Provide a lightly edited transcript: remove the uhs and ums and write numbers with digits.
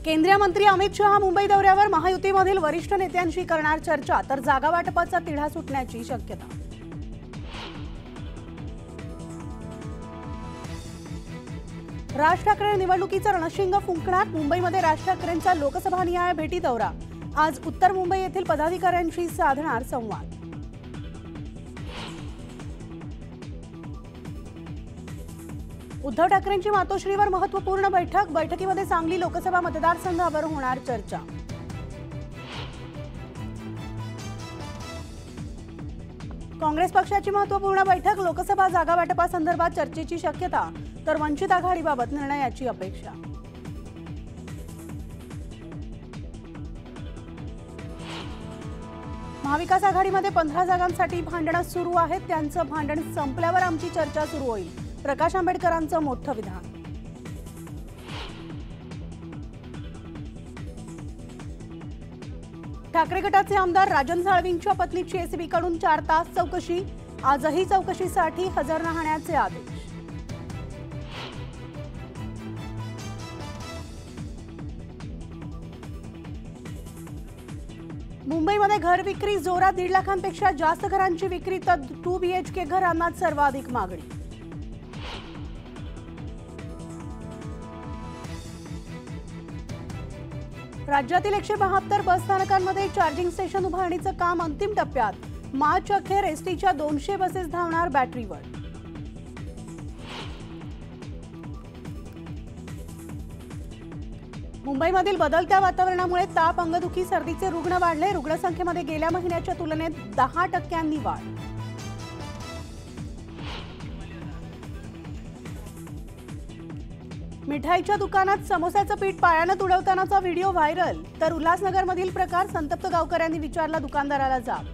केंद्रीय मंत्री अमित शहा मुंबई दौऱ्यावर महायुतीमधील वरिष्ठ नेत्यांशी करणार चर्चा, तर जागा वाटपाचा तिढा सुटण्याची शक्यता। राज ठाकरे निवडणुकीचा रणशिंग फुंकणार, मुंबईमध्ये राज ठाकरेंचा लोकसभानिहाय भेटी दौरा। आज उत्तर मुंबई येथील पदाधिकाऱ्यांशी साधणार संवाद। उद्धव ठाकरेंची मातोश्रीवर महत्त्वपूर्ण बैठक, बैठकीमध्ये सांगली लोकसभा मतदारसंघावर होणार चर्चा। काँग्रेस पक्षाची महत्त्वपूर्ण बैठक, लोकसभा जागा वाटपासंदर्भात चर्चेची शक्यता, तर वंचित आघाडीबाबत निर्णयाची अपेक्षा। महाविकास आघाडीमध्ये 15 जागांसाठी भांडणं सुरू आहेत, त्यांचं भांडण संपल्यावर आमची चर्चा सुरू होईल, प्रकाश आंबेडकरांचं मोठं विधान। ठाकरे गटाचे आमदार राजन साळवींच्या पत्नीची एसीबीकडून 4 तास चौकशी, आजही चौकशीसाठी हजर राहण्याचे आदेश। मुंबईमध्ये घर विक्री जोरात, 1.5 लाखांपेक्षा जास्त घरांची विक्री, तर 2 BHK घरांना सर्वाधिक मागणी। राज्यातील 172 बसस्थानकांमध्ये चार्जिंग स्टेशन उभारणीचं काम अंतिम टप्प्यात, मार्च अखेर एसटीच्या 200 बसेस धावणार बॅटरीवर। मुंबईमधील बदलत्या वातावरणामुळे ताप, अंगदुखी, सर्दीचे रुग्ण वाढले, रुग्णसंख्येमध्ये गेल्या महिन्याच्या तुलनेत 10% वाढ। मिठाईच्या दुकानात समोस्याचं पीठ पायानं तुडवतानाचा व्हिडिओ व्हायरल, तर उल्हासनगरमधील प्रकार, संतप्त गावकऱ्यांनी विचारला दुकानदाराला जाब।